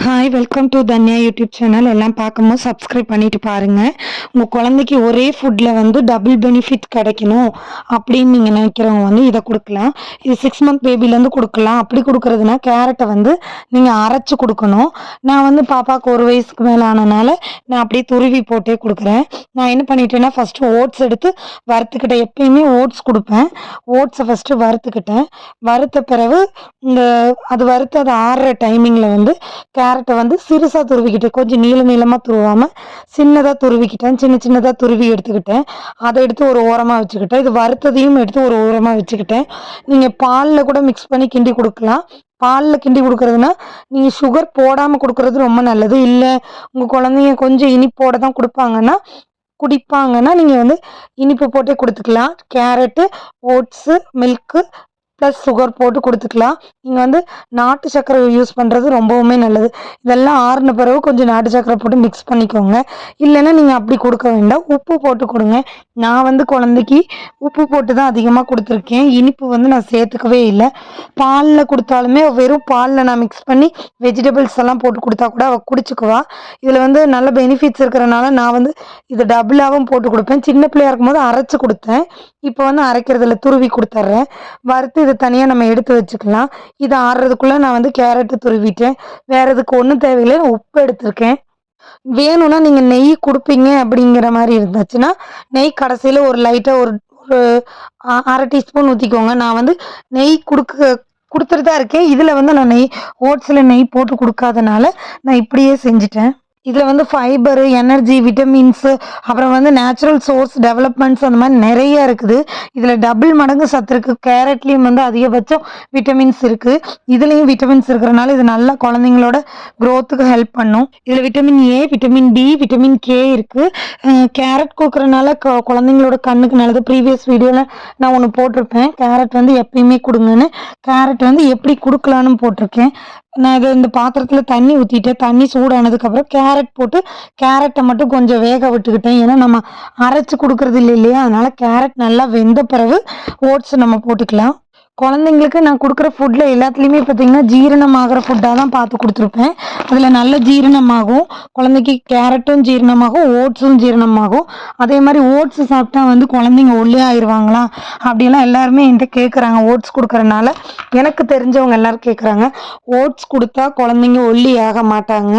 Hi welcome to Dhanya YouTube channel. எல்லாம் பார்க்கும்போது subscribe பண்ணிட்டு பாருங்கள். உங்கள் குழந்தைக்கு ஒரே ஃபுட்டில் வந்து டபுள் பெனிஃபிட் கிடைக்கணும் அப்படின்னு நீங்கள் நினைக்கிறவங்க வந்து இதை கொடுக்கலாம். இது 6 மந்த் பேபிலேருந்து கொடுக்கலாம். அப்படி கொடுக்குறதுனா கேரட்டை வந்து நீங்கள் அரைச்சி கொடுக்கணும். நான் வந்து பாப்பாவுக்கு 1 வயசுக்கு மேலே ஆனனால நான் அப்படியே துருவி போட்டே கொடுக்குறேன். நான் என்ன பண்ணிட்டேன்னா ஃபஸ்ட்டு ஓட்ஸ் எடுத்து வறுத்துக்கிட்டேன். எப்பயுமே ஓட்ஸ் கொடுப்பேன். ஓட்ஸை ஃபஸ்ட்டு வறுத்துக்கிட்டேன். வறுத்த பிறகு இந்த அது வறுத்து அது ஆறுற டைமிங்கில் வந்து கேரட்டை வந்து சிறுசாக துருவிக்கிட்டேன். கொஞ்சம் நீளமாக துருவாமல் சின்னதாக துருவிக்கிட்டேன். சின்னதாக துருவி எடுத்துக்கிட்டேன். அதை எடுத்து ஒரு ஓரமாக வச்சுக்கிட்டேன். இது வறுத்ததையும் எடுத்து ஒரு ஓரமாக வச்சுக்கிட்டேன். நீங்கள் பாலில் கூட மிக்ஸ் பண்ணி கிண்டி கொடுக்கலாம். பாலில் கிண்டி கொடுக்குறதுனா நீங்கள் சுகர் போடாமல் கொடுக்குறது ரொம்ப நல்லது. இல்லை உங்கள் குழந்தைங்க கொஞ்சம் இனிப்போட தான் குடிப்பாங்கன்னா நீங்கள் வந்து இனிப்பு போட்டே கொடுத்துக்கலாம். Carrot, oats, milk plus sugar போட்டு கொடுத்துக்கலாம். நீங்கள் வந்து நாட்டு சர்க்கரை யூஸ் பண்ணுறது ரொம்பவுமே நல்லது. இதெல்லாம் ஆறுன பிறகு கொஞ்சம் நாட்டு சர்க்கரை போட்டு மிக்ஸ் பண்ணிக்கோங்க. இல்லைன்னா நீங்கள் அப்படி கொடுக்க வேண்டாம், உப்பு போட்டு கொடுங்க. நான் வந்து குழந்தைக்கு உப்பு போட்டு தான் அதிகமாக கொடுத்துருக்கேன். இனிப்பு வந்து நான் சேர்த்துக்கவே இல்லை. பாலில் கொடுத்தாலுமே வெறும் பாலில் நான் மிக்ஸ் பண்ணி வெஜிடபிள்ஸ் எல்லாம் போட்டு கொடுத்தா கூட அவள் குடிச்சுக்குவா. இதில் வந்து நல்ல பெனிஃபிட்ஸ் இருக்கிறனால நான் வந்து இதை டபுளாகவும் போட்டு கொடுப்பேன். சின்ன பிள்ளையா இருக்கும்போது அரைச்சி கொடுத்தேன். இப்போ வந்து அரைக்கிறதுல துருவி கொடுத்துட்றேன். வறுத்து இதை தனியாக நம்ம எடுத்து வச்சுக்கலாம். இதை ஆறுறதுக்குள்ளே நான் வந்து கேரட்டு துருவிட்டேன். வேறு இதுக்கு ஒன்றும் தேவையில்லை. உப்பு எடுத்திருக்கேன். வேணும்னா நீங்கள் நெய் கொடுப்பீங்க அப்படிங்கிற மாதிரி இருந்துச்சுன்னா நெய் கடைசியில் ஒரு லைட்டாக ஒரு ஒரு 1/2 டீஸ்பூன் ஊற்றிக்கோங்க. நான் வந்து நெய் கொடுத்துட்டு தான் இருக்கேன். இதில் வந்து நான் ஓட்ஸில் நெய் போட்டு கொடுக்காதனால நான் இப்படியே செஞ்சுட்டேன். இதில் வந்து ஃபைபரு, எனர்ஜி, விட்டமின்ஸு, அப்புறம் வந்து நேச்சுரல் சோர்ஸ் டெவலப்மெண்ட்ஸ் அந்த மாதிரி நிறைய இருக்குது. இதில் டபுள் மடங்கு சத்து இருக்குது. கேரட்லேயும் வந்து அதிகபட்சம் விட்டமின்ஸ் இருக்குது. இதுலேயும் விட்டமின்ஸ் இருக்கிறனால இது நல்லா குழந்தைங்களோட க்ரோத்துக்கு ஹெல்ப் பண்ணும். இதில் vitamin A, vitamin D, vitamin K இருக்குது. கேரட் கொடுக்குறனால குழந்தைங்களோட கண்ணுக்கு நல்லது. ப்ரீவியஸ் வீடியோவில் நான் ஒன்று போட்டிருப்பேன், கேரட் வந்து எப்பயுமே கொடுங்கன்னு. கேரட் வந்து எப்படி கொடுக்கலான்னு போட்டிருக்கேன். நான் இதை இந்த பாத்திரத்தில் தண்ணி ஊற்றிட்டேன். தண்ணி சூடானதுக்கப்புறம் கேரட் போட்டு கேரட்டை மட்டும் கொஞ்சம் வேக விட்டுக்கிட்டேன். ஏன்னா நம்ம அரைச்சி கொடுக்குறது இல்லையா, அதனால் கேரட் நல்லா வெந்த பிறகு ஓட்ஸ் நம்ம போட்டுக்கலாம். குழந்தைங்களுக்கு நான் கொடுக்குற ஃபுட்டில் எல்லாத்துலேயுமே பார்த்திங்கன்னா ஜீரணமாகிற ஃபுட்டாக தான் பார்த்து கொடுத்துருப்பேன். அதில் நல்ல ஜீரணமாகும். குழந்தைக்கு கேரட்டும் ஜீரணமாகும், ஓட்ஸும் ஜீரணமாகும். அதே மாதிரி ஓட்ஸ் சாப்பிட்டா வந்து குழந்தைங்க ஒல்லியே ஆயிடுவாங்களா அப்படியெல்லாம் எல்லாருமே என்கிட்ட கேட்குறாங்க. ஓட்ஸ் கொடுக்குறனால எனக்கு தெரிஞ்சவங்க எல்லோரும் கேட்குறாங்க. ஓட்ஸ் கொடுத்தா குழந்தைங்க ஒல்லி ஆக மாட்டாங்க.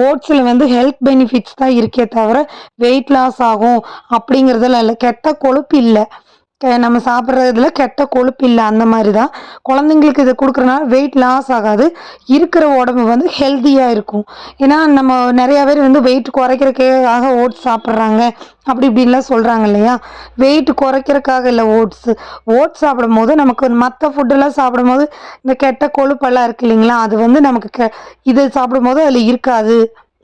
ஓட்ஸில் வந்து ஹெல்த் பெனிஃபிட்ஸ் தான் இருக்கே தவிர வெயிட் லாஸ் ஆகும் அப்படிங்கிறதுல இல்லை. கெட்ட கொழுப்பு இல்லை, நம்ம சாப்பிட்றதுல கெட்ட கொழுப்பு இல்லை. அந்த மாதிரி தான் குழந்தைங்களுக்கு இதை கொடுக்குறனால வெயிட் லாஸ் ஆகாது. இருக்கிற உடம்பு வந்து ஹெல்த்தியாக இருக்கும். ஏன்னா நம்ம நிறையா பேர் வந்து வெயிட் குறைக்கிறதுக்காக ஓட்ஸ் சாப்பிட்றாங்க அப்படி இப்படின்லாம் சொல்கிறாங்க இல்லையா. வெயிட் குறைக்கிறதுக்காக இல்லை. ஓட்ஸ் சாப்பிடும் போது நமக்கு மற்ற ஃபுட்டெல்லாம் சாப்பிடும் போது இந்த கெட்ட கொழுப்பெல்லாம் இருக்குது இல்லைங்களா, அது வந்து நமக்கு இது சாப்பிடும் போது அதில் இருக்காது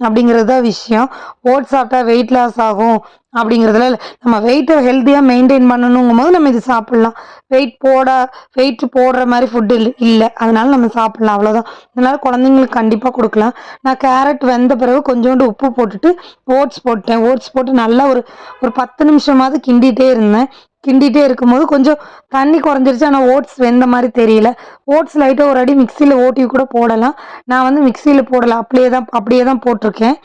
அப்படிங்கிறது தான் விஷயம். ஓட்ஸ் சாப்பிட்டா வெயிட் லாஸ் ஆகும் அப்படிங்கிறதுல நம்ம வெயிட்டை ஹெல்த்தியாக மெயின்டைன் பண்ணணுங்கும் போது நம்ம இது சாப்பிட்லாம். வெயிட் போடுற மாதிரி ஃபுட்டு இல்லை, அதனால நம்ம சாப்பிட்லாம், அவ்வளோதான். அதனால் குழந்தைங்களுக்கு கண்டிப்பாக கொடுக்கலாம். நான் கேரட் வெந்த பிறகு கொஞ்சோண்டு உப்பு போட்டுட்டு ஓட்ஸ் போட்டேன். ஓட்ஸ் போட்டு நல்லா ஒரு 10 நிமிஷமாவது கிண்டிகிட்டே இருக்கும்போது கொஞ்சம் தண்ணி குறைஞ்சிருச்சு. ஆனால் ஓட்ஸ் வெந்த மாதிரி தெரியல. ஓட்ஸ் லைட்டாக ஒரு அடி மிக்சியில் ஓட்டி கூட போடலாம். நான் வந்து மிக்சியில் போடலை, அப்படியே தான் போட்டிருக்கேன்.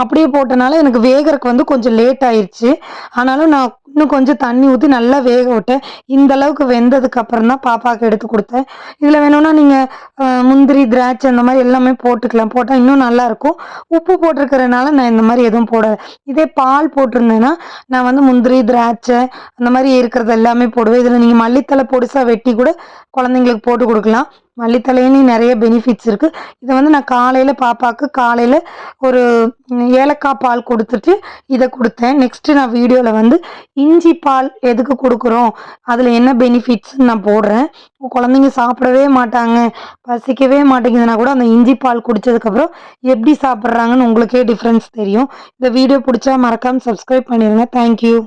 அப்படியே போட்டனால எனக்கு வேகிறதுக்கு வந்து கொஞ்சம் லேட் ஆயிடுச்சு. ஆனாலும் நான் இன்னும் கொஞ்சம் தண்ணி ஊற்றி நல்லா வேக விட்டேன். இந்த அளவுக்கு வெந்ததுக்கு அப்புறம் தான் பாப்பாவுக்கு எடுத்து கொடுத்தேன். இதில் வேணும்னா நீங்கள் முந்திரி, திராட்சை அந்த மாதிரி எல்லாமே போட்டுக்கலாம். போட்டால் இன்னும் நல்லாயிருக்கும். உப்பு போட்டிருக்கிறதுனால நான் இந்த மாதிரி எதுவும் போடலை. இதே பால் போட்டிருந்தேன்னா நான் வந்து முந்திரி, திராட்சை அந்த மாதிரி இருக்கிறது எல்லாமே போடுவேன். இதில் நீங்கள் மல்லித்தலை பொடிசாக வெட்டி கூட குழந்தைங்களுக்கு போட்டு கொடுக்கலாம். மல்லித்தலைன்னு நிறைய பெனிஃபிட்ஸ் இருக்குது. இதை வந்து நான் பாப்பாவுக்கு காலையில் ஒரு ஏலக்காய் பால் கொடுத்துட்டு இதை கொடுத்தேன். நெக்ஸ்ட்டு நான் வீடியோவில் வந்து இஞ்சி பால் எதுக்கு கொடுக்குறோம், அதில் என்ன பெனிஃபிட்ஸ்ன்னு நான் போடுறேன். குழந்தைங்க சாப்பிடவே மாட்டாங்க, பசிக்கவே மாட்டேங்குதுன்னா கூட அந்த இஞ்சி பால் குடித்ததுக்கப்புறம் எப்படி சாப்பிட்றாங்கன்னு உங்களுக்கே டிஃப்ரென்ஸ் தெரியும். இந்த வீடியோ பிடிச்சா மறக்காமல் சப்ஸ்கிரைப் பண்ணிடுங்க. தேங்க்யூ.